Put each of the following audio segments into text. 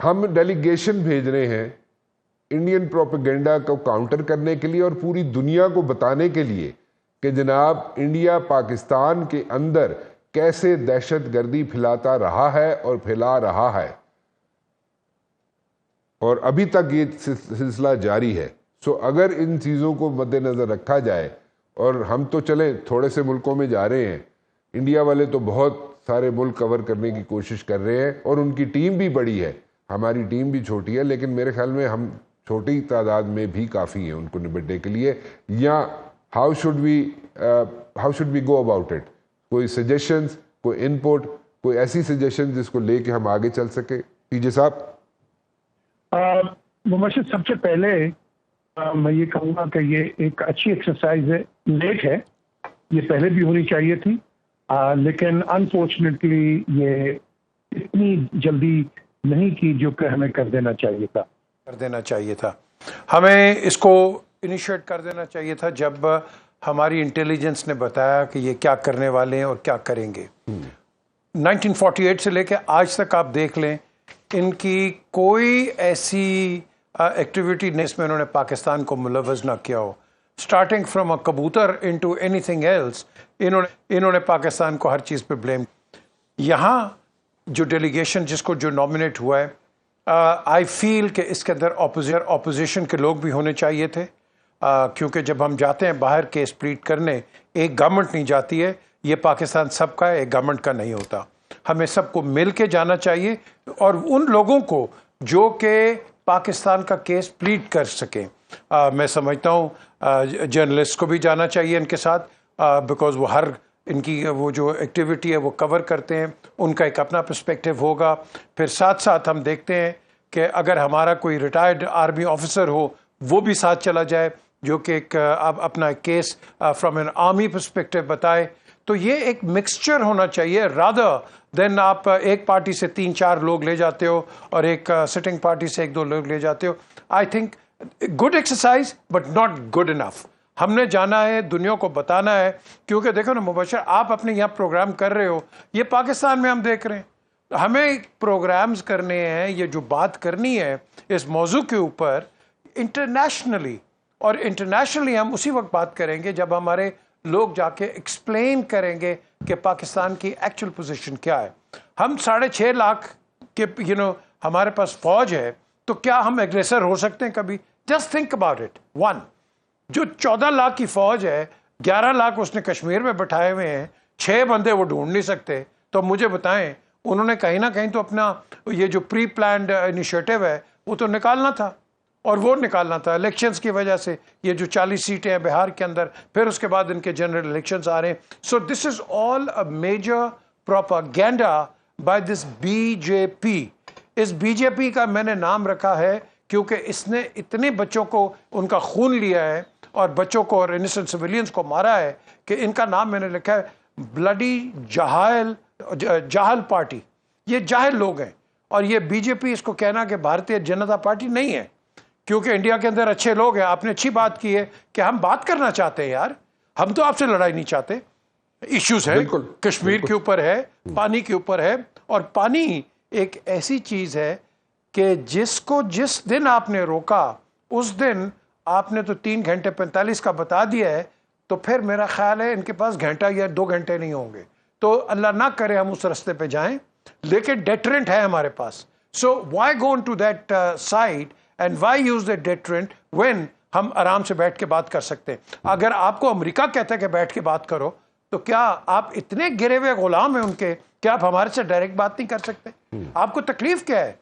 ہم ڈیلیگیشن بھیج رہے ہیں انڈین پروپیگنڈا کو کاؤنٹر کرنے کے لیے اور پوری دنیا کو بتانے کے لیے کہ جناب انڈیا پاکستان کے اندر کیسے دہشت گردی پھیلاتا رہا ہے اور پھیلا رہا ہے، اور ابھی تک یہ سلسلہ جاری ہے۔ سو اگر ان چیزوں کو مد نظر رکھا جائے، اور ہم تو چلیں تھوڑے سے ملکوں میں جا رہے ہیں، انڈیا والے تو بہت سارے ملک کور کرنے کی کوشش کر رہے ہیں، اور ان کی ٹیم بھی بڑی ہے، ہماری ٹیم بھی چھوٹی ہے، لیکن میرے خیال میں ہم چھوٹی تعداد میں بھی کافی ہیں ان کو نبٹنے کے لیے۔ یا how should we go about it? کوئی سجیشنز، کوئی ان پٹ، کوئی ایسی سجیشن جس کو لے کے ہم آگے چل سکے؟ پی جے صاحب۔ مبشر، سب سے پہلے میں یہ کہوں گا کہ یہ ایک اچھی ایکسرسائز ہے، لیٹ ہے، یہ پہلے بھی ہونی چاہیے تھی، لیکن انفارچونیٹلی یہ اتنی جلدی نہیں کی جو کہ ہمیں کر دینا چاہیے تھا۔ ہمیں اس کو انیشیٹ کر دینا چاہیے تھا جب ہماری انٹیلیجنس نے بتایا کہ یہ کیا کرنے والے ہیں اور کیا کریں گے۔ 1948 سے لے کے آج تک آپ دیکھ لیں، ان کی کوئی ایسی ایکٹیویٹی نہیں اس میں انہوں نے پاکستان کو ملوث نہ کیا ہو۔ اسٹارٹنگ فرام اے کبوتر انٹو اینی تھنگ ایلس، انہوں نے پاکستان کو ہر چیز پہ بلیم۔ یہاں جو ڈیلیگیشن جس کو جو نامنیٹ ہوا ہے، آئی فیل کہ اس کے اندر اپوزیشن کے لوگ بھی ہونے چاہیے تھے، کیونکہ جب ہم جاتے ہیں باہر کیس پلیٹ کرنے، ایک گورنمنٹ نہیں جاتی ہے، یہ پاکستان سب کا ہے، ایک گورنمنٹ کا نہیں ہوتا۔ ہمیں سب کو مل کے جانا چاہیے، اور ان لوگوں کو جو کہ پاکستان کا کیس پلیٹ کر سکیں۔ میں سمجھتا ہوں جرنلسٹ کو بھی جانا چاہیے ان کے ساتھ، بیکاز وہ ہر ان کی وہ جو ایکٹیویٹی ہے وہ کور کرتے ہیں، ان کا ایک اپنا پرسپیکٹیو ہوگا۔ پھر ساتھ ساتھ ہم دیکھتے ہیں کہ اگر ہمارا کوئی ریٹائرڈ آرمی آفیسر ہو وہ بھی ساتھ چلا جائے، جو کہ ایک اپنا case from an army perspective بتائے۔ تو یہ ایک مکسچر ہونا چاہیے، رادر دین آپ ایک پارٹی سے 3-4 لوگ لے جاتے ہو اور ایک سٹنگ پارٹی سے 1-2 لوگ لے جاتے ہو۔ I think good exercise but not good enough. ہم نے جانا ہے، دنیا کو بتانا ہے، کیونکہ دیکھو نا مبشر، آپ اپنے یہاں پروگرام کر رہے ہو، یہ پاکستان میں ہم دیکھ رہے ہیں، ہمیں پروگرامز کرنے ہیں، یہ جو بات کرنی ہے اس موضوع کے اوپر انٹرنیشنلی، اور انٹرنیشنلی ہم اسی وقت بات کریں گے جب ہمارے لوگ جا کے ایکسپلین کریں گے کہ پاکستان کی ایکچوئل پوزیشن کیا ہے۔ ہم 6.5 لاکھ کے ہمارے پاس فوج ہے، تو کیا ہم ایگریسر ہو سکتے ہیں کبھی؟ Just think about it. جو 14 لاکھ کی فوج ہے، 11 لاکھ اس نے کشمیر میں بٹھائے ہوئے ہیں، 6 بندے وہ ڈھونڈ نہیں سکتے، تو مجھے بتائیں انہوں نے کہیں نہ کہیں تو اپنا یہ جو پری پلانڈ انیشیٹو ہے وہ تو نکالنا تھا، اور وہ نکالنا تھا الیکشنز کی وجہ سے۔ یہ جو 40 سیٹیں ہیں بہار کے اندر، پھر اس کے بعد ان کے جنرل الیکشنز آ رہے ہیں۔ So this is all a major propaganda by this B J P. اس بی جے پی کا میں نے نام رکھا ہے کیونکہ اس نے اتنے بچوں کو ان کا خون لیا ہے، اور بچوں کو اور انیسنٹ سویلینز کو مارا ہے، کہ ان کا نام میں نے لکھا ہے بلڈی جاہل پارٹی۔ یہ جاہل لوگ ہیں، اور یہ بی جے پی اس کو کہنا کہ بھارتیہ جنتا پارٹی نہیں ہے، کیونکہ انڈیا کے اندر اچھے لوگ ہیں۔ آپ نے اچھی بات کی ہے کہ ہم بات کرنا چاہتے ہیں یار، ہم تو آپ سے لڑائی نہیں چاہتے۔ ایشوز ہے، کشمیر کے اوپر ہے، پانی کے اوپر ہے، اور پانی ایک ایسی چیز ہے کہ جس کو جس دن آپ نے روکا اس دن آپ نے تو 3 گھنٹے 45 کا بتا دیا ہے، تو پھر میرا خیال ہے ان کے پاس گھنٹہ یا 2 گھنٹے نہیں ہوں گے۔ تو اللہ نہ کرے ہم اس رستے پہ جائیں، لیکن ڈیٹرنٹ ہے ہمارے پاس۔ So why go into that side and why use that deterrent when ہم آرام سے بیٹھ کے بات کر سکتے ہیں۔ اگر آپ کو امریکہ کہتا ہے کہ بیٹھ کے بات کرو، تو کیا آپ اتنے گرے ہوئے غلام ہیں ان کے کہ آپ ہمارے سے ڈائریکٹ بات نہیں کر سکتے؟ آپ کو تکلیف کیا ہے؟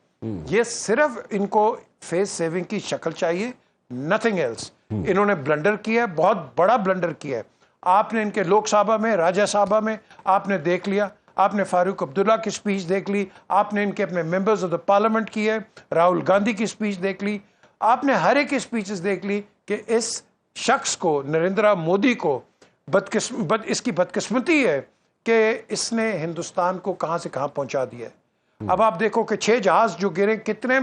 یہ صرف ان کو فیس سیونگ کی شکل چاہیے، نتھنگ ایلس۔ انہوں نے بلنڈر کیا ہے، بہت بڑا بلنڈر کیا ہے۔ آپ نے ان کے لوک سبھا میں، راجہ سبھا میں آپ نے دیکھ لیا، آپ نے فاروق عبداللہ کی سپیچ دیکھ لی، آپ نے ان کے اپنے ممبرز آف دا پارلیمنٹ کی ہے، راہل گاندھی کی سپیچ دیکھ لی، آپ نے ہر ایک کی سپیچز دیکھ لی کہ اس شخص کو، نریندرا مودی کو، اس کی بدقسمتی ہے کہ اس نے ہندوستان کو کہاں سے کہاں پہنچا دیا ہے۔ اب آپ دیکھو کہ 6 جہاز جو گرے، کتنے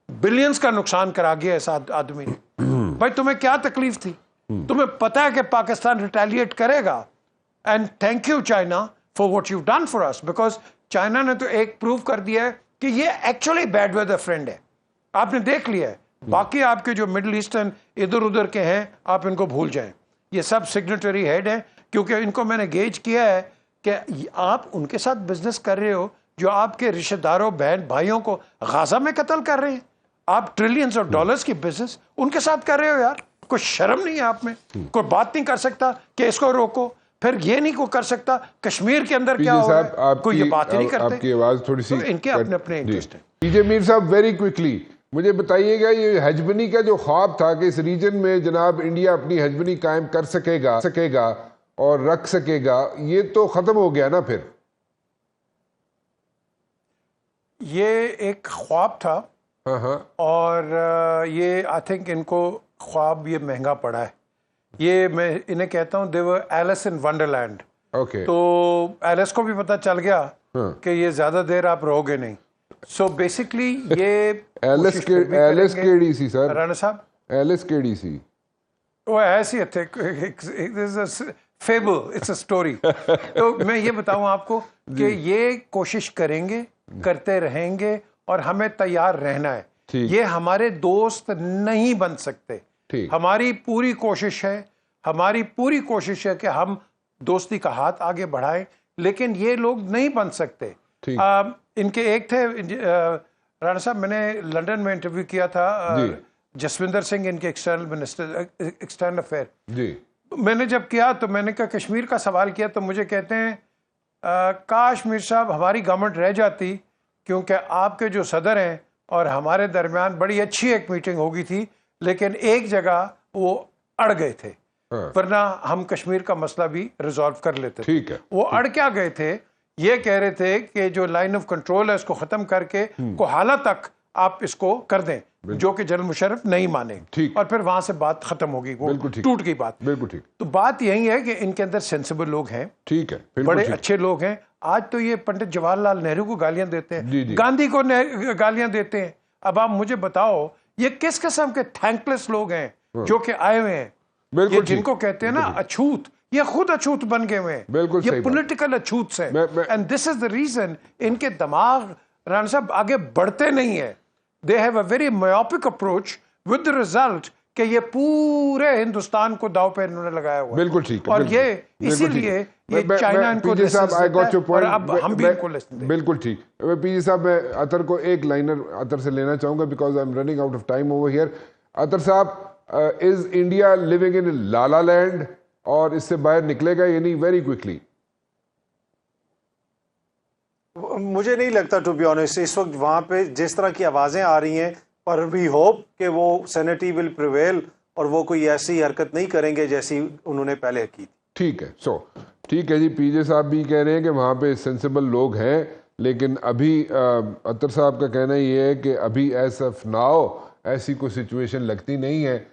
بلینز کا نقصان کرا گیا اس آدمی نے۔ بھائی تمہیں کیا تکلیف تھی؟ تمہیں پتا ہے کہ پاکستان ریٹیلیٹ کرے گا، and thank you China for what you done for us, because China نے تو ایک پروف کر دیا ہے کہ یہ ایکچولی بیڈ ویدر فرینڈ ہے. آپ نے دیکھ لیا ہے. باقی آپ کے جو مڈل ایسٹرن ادھر ادھر کے ہیں آپ ان کو بھول جائیں. یہ سب سگنیٹری ہیڈ ہیں, کیونکہ ان کو میں نے گیج کیا ہے کہ آپ ان کے ساتھ بزنس کر رہے ہو جو آپ کے رشتہ داروں بہن بھائیوں کو غازہ میں قتل کر رہے ہیں. آپ ٹریلینز آف ڈالرز کی بزنس ان کے ساتھ کر رہے ہو یار. کوئی شرم نہیں ہے آپ میں؟ کوئی بات نہیں کر سکتا کہ اس کو روکو؟ پھر یہ نہیں کو کر سکتا کشمیر کے اندر کیا ہو رہا ہے؟ کوئی یہ بات ہی نہیں کرتے. آپ کی آواز تھوڑی سی, ان کے اپنے اپنے انٹرسٹ ہیں. پی جے میر صاحب ویری کوئکلی مجھے بتائیے گا, یہ ہجبنی کا جو خواب تھا کہ اس ریجن میں جناب انڈیا اپنی ہجبنی قائم کر سکے گا اور رکھ سکے گا, یہ تو ختم ہو گیا نا پھر؟ یہ ایک خواب تھا اور یہ آئی تھنک ان کو خواب یہ مہنگا پڑا ہے. یہ میں انہیں کہتا ہوں they were Alice in Wonderland. تو ایلس کو بھی پتا چل گیا کہ یہ زیادہ دیر آپ رہو گے نہیں. سو بیسکلی یہ ایلس کیڑی سی سر؟ رانا صاحب ایلس کیڑی سی؟ وہ ایسی فیبل, اٹس اے اسٹوری. تو میں یہ بتاؤں آپ کو کہ یہ کوشش کریں گے, کرتے رہیں گے اور ہمیں تیار رہنا ہے. یہ ہمارے دوست نہیں بن سکتے. ہماری پوری کوشش ہے کہ ہم دوستی کا ہاتھ آگے بڑھائیں, لیکن یہ لوگ نہیں بن سکتے. ان کے ایک تھے رانا صاحب, میں نے لنڈن میں انٹرویو کیا تھا جسوندر سنگھ, ان کے ایکسٹرنل منسٹر ایکسٹرنل افیئر. میں نے جب کیا تو میں نے کہا کشمیر کا سوال کیا تو مجھے کہتے ہیں کاش میر صاحب ہماری گورنمنٹ رہ جاتی, کیونکہ آپ کے جو صدر ہیں اور ہمارے درمیان بڑی اچھی ایک میٹنگ ہوگی تھی, لیکن ایک جگہ وہ اڑ گئے تھے, ورنہ ہم کشمیر کا مسئلہ بھی ریزالو کر لیتے تھے. وہ اڑ کیا گئے تھے؟ یہ کہہ رہے تھے کہ جو لائن آف کنٹرول ہے اس کو ختم کر کے کوہالہ تک آپ اس کو کر دیں, جو کہ جنرل مشرف نہیں مانے, اور پھر وہاں سے بات ختم ہوگی, وہ ٹوٹ گئی بات. تو بات یہی ہے کہ ان کے اندر سینسیبل لوگ ہیں, بڑے اچھے لوگ ہیں. آج تو یہ پنڈت جواہر لال نہرو کو گالیاں دیتے ہیں, گاندھی کو گالیاں دیتے ہیں. اب آپ مجھے بتاؤ یہ کس قسم کے تھینک لیس لوگ ہیں جو کہ آئے ہوئے ہیں, یہ جن کو کہتے ہیں نا اچھوت, یہ خود اچھوت بن گئے ہوئے ہیں, یہ پولیٹیکل اچھوت ہیں. And this is the reason ان کے دماغ رانا صاحب آگے بڑھتے نہیں ہیں. They have a very myopic approach with the result کہ یہ پورے ہندوستان کو داؤ پہ انہوں نے لگایا ہوا. بالکل ٹھیک. اور یہ اسی لیے یہ چائنا ان کو اور اب ہم بھی ان کو لیسن دیں. بالکل ٹھیک. پی جی صاحب میں عطر کو ایک لائنر عطر سے لینا چاہوں گا because I am running out of time over here. عطر صاحب, is India living in lala land اور اس سے باہر نکلے گا یا نہیں ویری کوئکلی؟ مجھے نہیں لگتا ٹو بی آنیسٹ اس وقت وہاں پہ جس طرح کی آوازیں آ رہی ہیں, پر وی ہوپ کہ وہ سینیٹی ول پریویل اور وہ کوئی ایسی حرکت نہیں کریں گے جیسی انہوں نے پہلے کی. ٹھیک ہے. ٹھیک ہے جی. پی جے صاحب بھی کہہ رہے ہیں کہ وہاں پہ سینسیبل لوگ ہیں, لیکن ابھی عطر صاحب کا کہنا یہ ہے کہ ابھی ایز آف ناؤ ایسی کوئی سچویشن لگتی نہیں ہے.